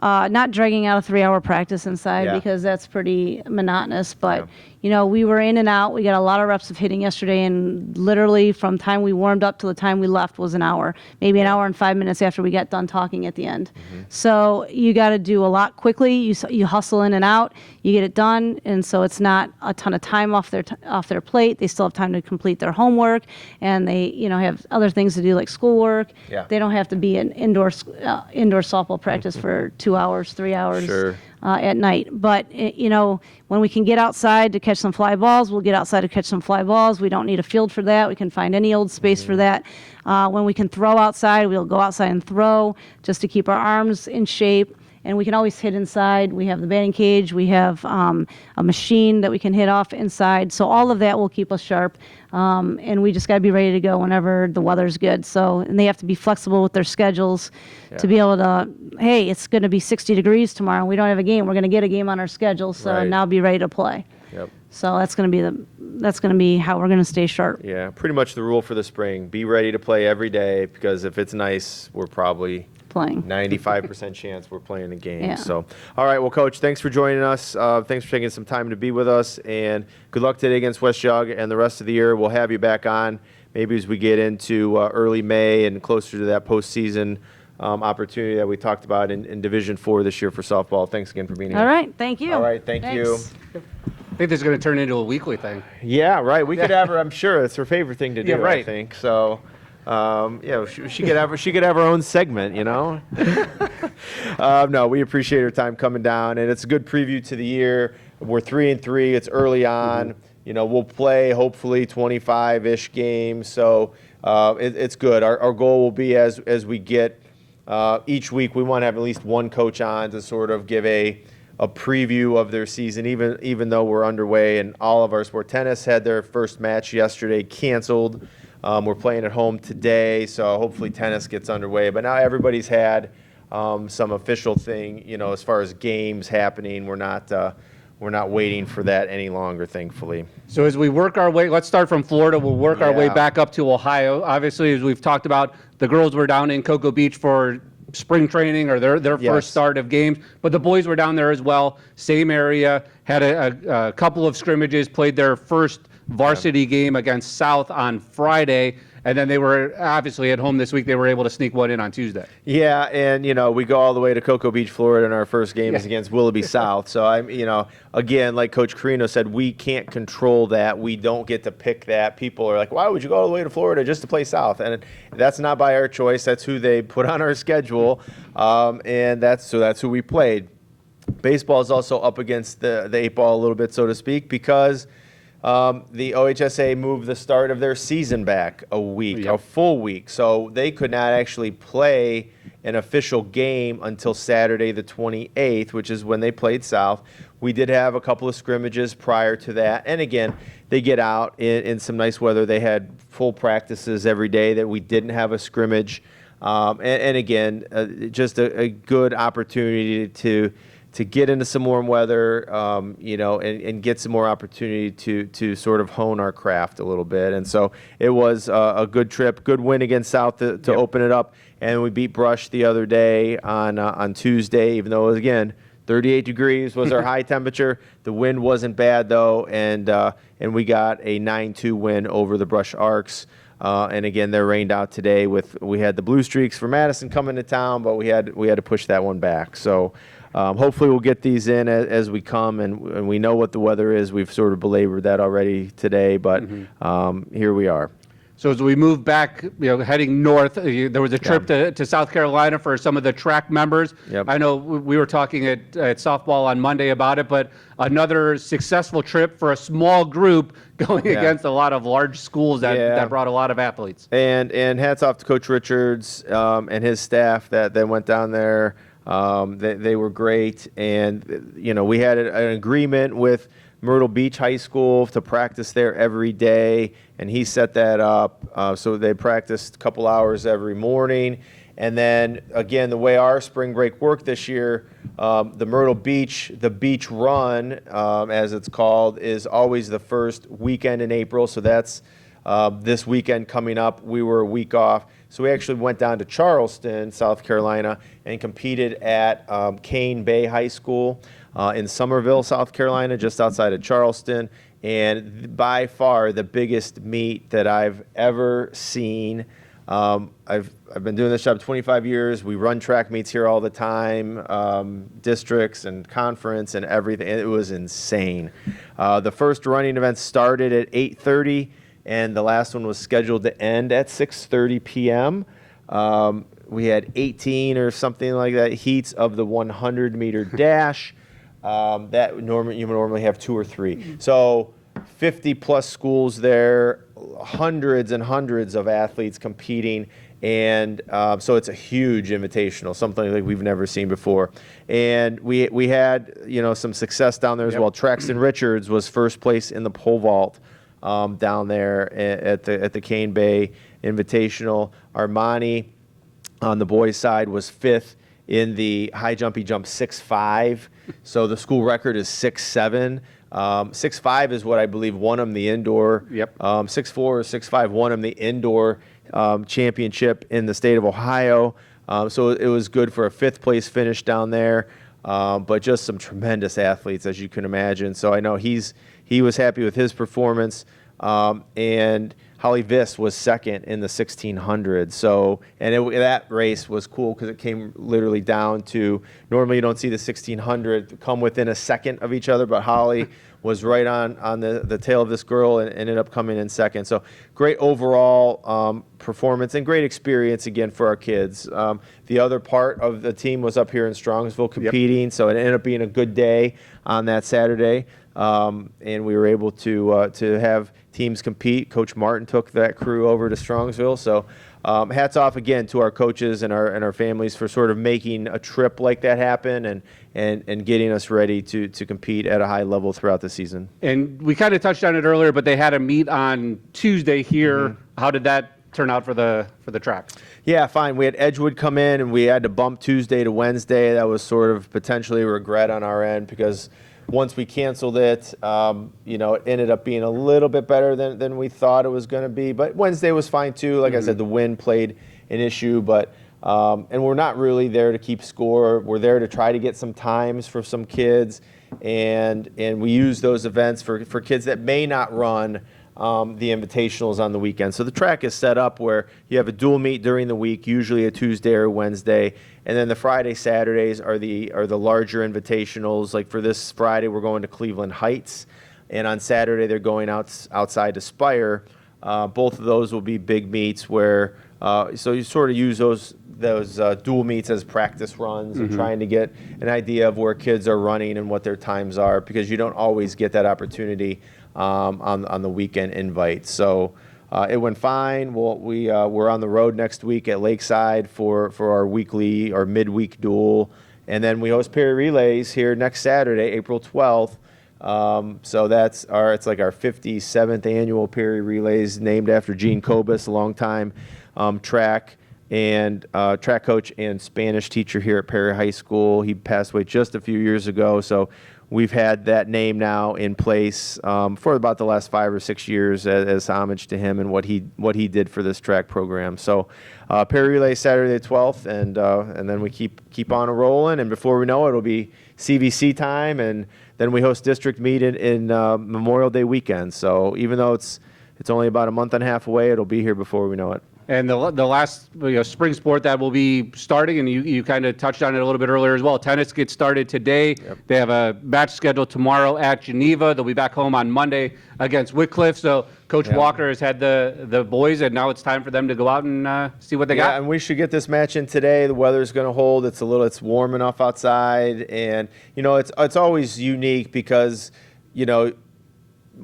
Not dragging out a 3-hour practice inside because that's pretty monotonous. But, we were in and out. We got a lot of reps of hitting yesterday, and literally from time we warmed up to the time we left was an hour, maybe an hour and 5 minutes after we got done talking at the end. So you got to do a lot quickly. You hustle in and out. You get it done, and so it's not a ton of time off their plate. They still have time to complete their homework, and they have other things to do like schoolwork. They don't have to be in indoor softball practice for 2 2 hours, 3 hours Sure. at night. But, when we can get outside to catch some fly balls, we'll get outside to catch some fly balls. We don't need a field for that. We can find any old space for that. When we can throw outside, we'll go outside and throw just to keep our arms in shape. And we can always hit inside. We have the batting cage. We have a machine that we can hit off inside. So all of that will keep us sharp. And we just got to be ready to go whenever the weather's good. And they have to be flexible with their schedules to be able to, hey, it's going to be 60 degrees tomorrow. And we don't have a game. We're going to get a game on our schedule. So Right. now be ready to play. Yep. So that's going to be how we're going to stay sharp Yeah, pretty much the rule for the spring. Be ready to play every day, because if it's nice, we're probably playing. 95% chance we're playing a game. Yeah. So, all right, well, Coach, thanks for joining us. Thanks for taking some time to be with us, and good luck today against West Jug and the rest of the year. We'll have you back on maybe as we get into early May and closer to that postseason opportunity that we talked about in Division 4 this year for softball. Thanks again for being here. All right. Thank you. All right, thank you. Thanks. I think this is going to turn into a weekly thing. Yeah, right. We could have her. I'm sure it's her favorite thing to do. Yeah, right. I think so. She could have her own segment. No, we appreciate her time coming down, and it's a good preview to the year. We're 3-3. It's early on. We'll play hopefully 25-ish games. So it's good. Our goal will be as we get each week, we want to have at least one coach on to sort of give a preview of their season, even though we're underway, and all of our sport. Tennis had their first match yesterday canceled. We're playing at home today, so hopefully tennis gets underway. But now everybody's had some official thing, as far as games happening. We're not waiting for that any longer, thankfully. So as we work our way, let's start from Florida. We'll work our way Yeah. back up to Ohio. Obviously, as we've talked about, the girls were down in Cocoa Beach for spring training or their Yes. first start of games, but the boys were down there as well. Same area, had a couple of scrimmages, played their first varsity game against South on Friday, and then they were obviously at home this week. They were able to sneak one in on Tuesday. Yeah, and we go all the way to Cocoa Beach, Florida, and our first game is against Willoughby South. So again, like Coach Carino said, we can't control that. We don't get to pick that. People are like, why would you go all the way to Florida just to play South? And that's not by our choice. That's who they put on our schedule, and that's who we played. Baseball is also up against the 8 ball a little bit, so to speak, because the OHSA moved the start of their season back a week, Yep. a full week. So they could not actually play an official game until Saturday the 28th, which is when they played South. We did have a couple of scrimmages prior to that. And again, they get out in some nice weather. They had full practices every day that we didn't have a scrimmage. And again, just a good opportunity to get into some warm weather, and get some more opportunity to sort of hone our craft a little bit. And so it was a good trip, good win against South to open it up. And we beat Brush the other day on Tuesday, even though it was, again, 38 degrees was our high temperature. The wind wasn't bad, though, and we got a 9-2 win over the Brush Arcs. And again, they're rained out today. We had the Blue Streaks for Madison coming to town, but we had to push that one back. So hopefully we'll get these in as we come, and we know what the weather is. We've sort of belabored that already today, but here we are. So as we move back, heading north, there was a trip to South Carolina for some of the track members. Yep. I know we were talking at softball on Monday about it, but another successful trip for a small group going against a lot of large schools that brought a lot of athletes. And hats off to Coach Richards and his staff that went down there. They were great, and we had an agreement with Myrtle Beach High School to practice there every day, and he set that up. So they practiced a couple hours every morning. And then, again, the way our spring break worked this year, the Myrtle Beach, the Beach Run, as it's called, is always the first weekend in April. So that's this weekend coming up. We were a week off. So we actually went down to Charleston, South Carolina, and competed at Cane Bay High School in Summerville, South Carolina, just outside of Charleston. And by far the biggest meet that I've ever seen. I've been doing this job 25 years. We run track meets here all the time, districts and conference and everything. It was insane. The first running event started at 8:30, and the last one was scheduled to end at 6:30 p.m. we had 18 or something like that heats of the 100-meter dash. That you would normally have 2 or 3. So 50-plus schools there, hundreds and hundreds of athletes competing. And so it's a huge invitational, something like we've never seen before. And we had, some success down there as well. Traxton Richards was first place in the pole vault down there at the Cane Bay Invitational. Armani on the boys' side was 5th in the high jump. He jumped 6'5". So the school record is 6'7". 6'5" is what I believe won him the indoor. 6'4" or 6'5" won him the indoor championship in the state of Ohio. So it was good for a 5th place finish down there. But just some tremendous athletes, as you can imagine. So I know he was happy with his performance. And Holly Viss was 2nd in the 1600. So, and that race was cool because it came literally down to, normally you don't see the 1600 come within a second of each other, but Holly was right on the tail of this girl and ended up coming in 2nd. So great overall performance and great experience again for our kids. The other part of the team was up here in Strongsville competing, so it ended up being a good day on that Saturday. And we were able to have teams compete. Coach Martin took that crew over to Strongsville. So hats off again to our coaches and our families for sort of making a trip like that happen and getting us ready to compete at a high level throughout the season. And we kind of touched on it earlier, but they had a meet on Tuesday here. How did that turn out for the track? Yeah, fine. We had Edgewood come in, and we had to bump Tuesday to Wednesday. That was sort of potentially a regret on our end because once we canceled it, it ended up being a little bit better than we thought it was going to be. But Wednesday was fine too. Like I said, the wind played an issue, but and we're not really there to keep score. We're there to try to get some times for some kids, and we use those events for kids that may not run the invitationals on the weekend. So the track is set up where you have a dual meet during the week, usually a Tuesday or Wednesday, and then the Friday, Saturdays are the larger invitationals. Like for this Friday, we're going to Cleveland Heights, and on Saturday they're going outside to Spire. Both of those will be big meets where so you sort of use those dual meets as practice runs and trying to get an idea of where kids are running and what their times are, because you don't always get that opportunity on the weekend invite. So it went fine. We're on the road next week at Lakeside for our weekly or midweek duel, and then we host Perry Relays here next Saturday, April 12th. So it's like our 57th annual Perry Relays, named after Gene Kobus, a longtime track coach and Spanish teacher here at Perry High School. He passed away just a few years ago, so we've had that name now in place for about the last 5 or 6 years as homage to him and what he did for this track program. So Perry Relay Saturday the 12th, and then we keep on rolling, and before we know it, it'll be CVC time, and then we host district meet in Memorial Day weekend. So even though it's only about a month and a half away, it'll be here before we know it. And the last spring sport that will be starting, and you kind of touched on it a little bit earlier as well, tennis gets started today. They have a match scheduled tomorrow at Geneva. They'll be back home on Monday against Whitcliffe. So Coach Walker has had the boys, and now it's time for them to go out and see what they got. Yeah, and we should get this match in today. The weather's going to hold. It's warm enough outside, and it's always unique because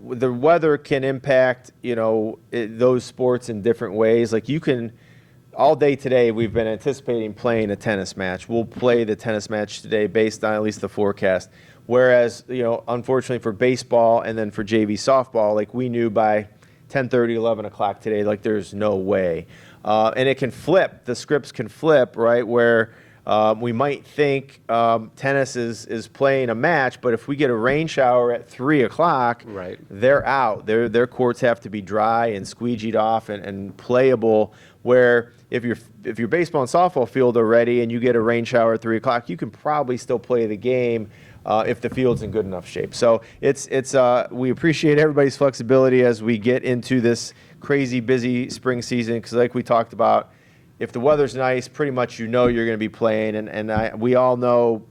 the weather can impact, those sports in different ways. Like all day today, we've been anticipating playing a tennis match. We'll play the tennis match today based on at least the forecast. Whereas, unfortunately for baseball and then for JV softball, like we knew by 10:30, 11 o'clock today, like there's no way. And it can flip. The scripts can flip, right, where we might think tennis is playing a match, but if we get a rain shower at 3 o'clock, right, they're out. Their courts have to be dry and squeegeed off and playable. Where if your baseball and softball field are ready and you get a rain shower at 3 o'clock, you can probably still play the game if the field's in good enough shape. So we appreciate everybody's flexibility as we get into this crazy busy spring season, because like we talked about, if the weather's nice, pretty much you're going to be playing, and we all know,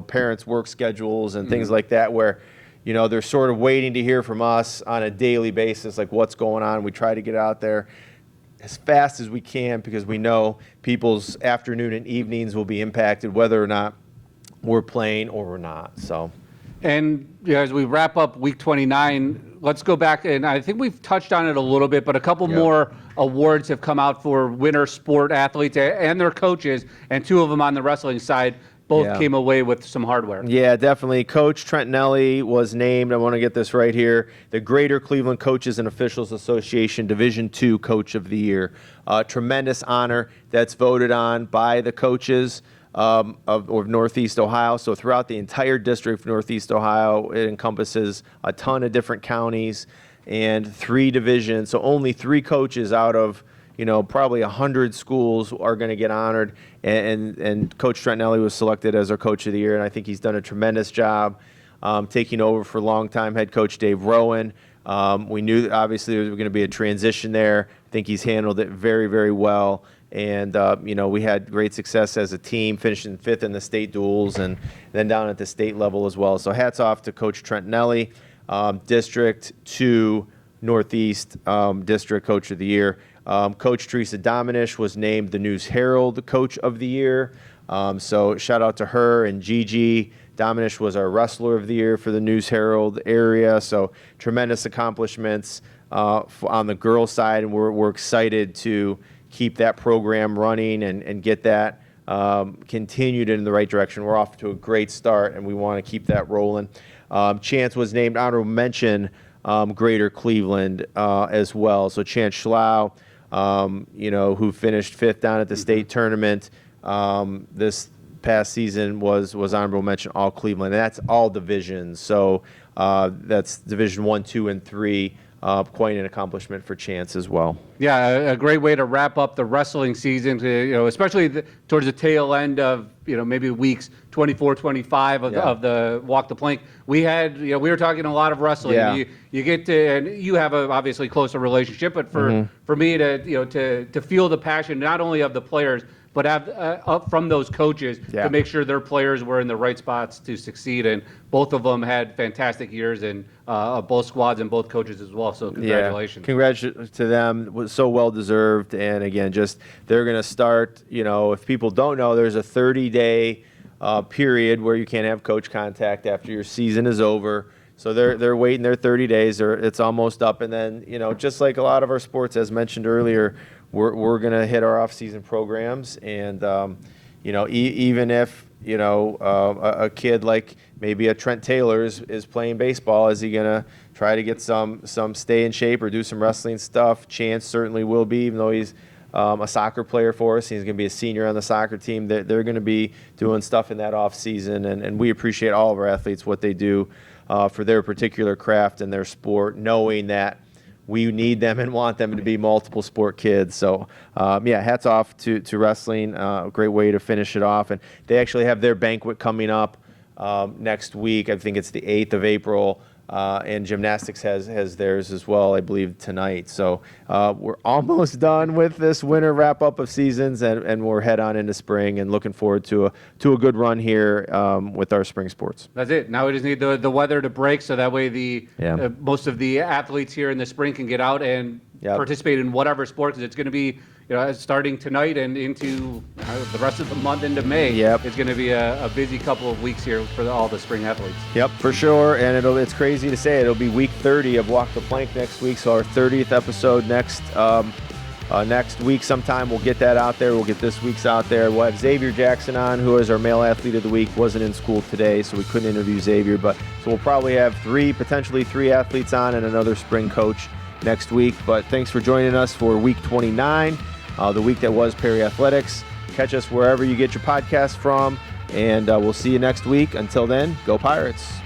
parents' work schedules and things like that, where, they're sort of waiting to hear from us on a daily basis, like what's going on. We try to get out there. as fast as we can because we know people's afternoon and evenings will be impacted whether or not we're playing or we're not. So. And as we wrap up week 29, let's go back, and I think we've touched on it a little bit, but a couple more awards have come out for winter sport athletes and their coaches, and 2 of them on the wrestling side both came away with some hardware. Yeah, definitely. Coach Trent Nelly was named, I want to get this right here, the Greater Cleveland Coaches and Officials Association Division II Coach of the Year. Tremendous honor that's voted on by the coaches of Northeast Ohio. So throughout the entire district of Northeast Ohio, it encompasses a ton of different counties and 3 divisions. So only 3 coaches out of probably 100 schools are going to get honored. And Coach Trent Nelly was selected as our Coach of the Year, and I think he's done a tremendous job taking over for longtime head coach Dave Rowan. We knew that obviously there was going to be a transition there. I think he's handled it very, very well. And, we had great success as a team, finishing 5th in the state duels and then down at the state level as well. So hats off to Coach Trent Nelly, District 2 Northeast District Coach of the Year. Coach Teresa Dominish was named the News Herald Coach of the Year. So shout out to her. And Gigi Dominish was our Wrestler of the Year for the News Herald area. So tremendous accomplishments on the girls' side, and we're excited to keep that program running and get that continued in the right direction. We're off to a great start, and we want to keep that rolling. Chance was named honorable mention Greater Cleveland as well. So Chance Schlau, who finished 5th down at the state tournament this past season, was honorable mention all Cleveland, and that's all divisions. So that's Division 1, 2, and 3. Quite an accomplishment for Chance as well. Yeah, a great way to wrap up the wrestling season, especially towards the tail end of, maybe weeks 24, 25 of the Walk the Plank. We had, we were talking a lot of wrestling. Yeah. You get to, and you have a obviously closer relationship, but for me to feel the passion, not only of the players, but have up from those coaches to make sure their players were in the right spots to succeed. And both of them had fantastic years, and both squads and both coaches as well. So congratulations. Yeah. Congratulations to them. It was so well deserved. And again, they're going to start, if people don't know, there's a 30-day period where you can't have coach contact after your season is over. So they're waiting their 30 days. It's almost up. And then, just like a lot of our sports, as mentioned earlier, we're going to hit our off-season programs, and even if a kid like maybe a Trent Taylor is playing baseball, is he going to try to get some stay in shape or do some wrestling stuff? Chance certainly will be, even though he's a soccer player for us. He's going to be a senior on the soccer team. They're going to be doing stuff in that off-season, and we appreciate all of our athletes, what they do for their particular craft and their sport, knowing that we need them and want them to be multiple sport kids. So, hats off to wrestling. A great way to finish it off. And they actually have their banquet coming up next week. I think it's the 8th of April. And gymnastics has theirs as well, I believe, tonight. So we're almost done with this winter wrap-up of seasons, and we're head on into spring and looking forward to a good run here with our spring sports. That's it. Now we just need the weather to break, so that way most of the athletes here in the spring can get out and participate in whatever sport, because it's going to be starting tonight and into the rest of the month into May. Yep. It's going to be a busy couple of weeks here for all the spring athletes. Yep, for sure. And it's crazy to say it'll be week 30 of Walk the Plank next week. So our 30th episode next week sometime. We'll get that out there. We'll get this week's out there. We'll have Xavier Jackson on, who is our male athlete of the week. Wasn't in school today, so we couldn't interview Xavier. So we'll probably have potentially three athletes on and another spring coach next week. But thanks for joining us for week 29. The week that was Perry Athletics. Catch us wherever you get your podcast from, and we'll see you next week. Until then, go Pirates.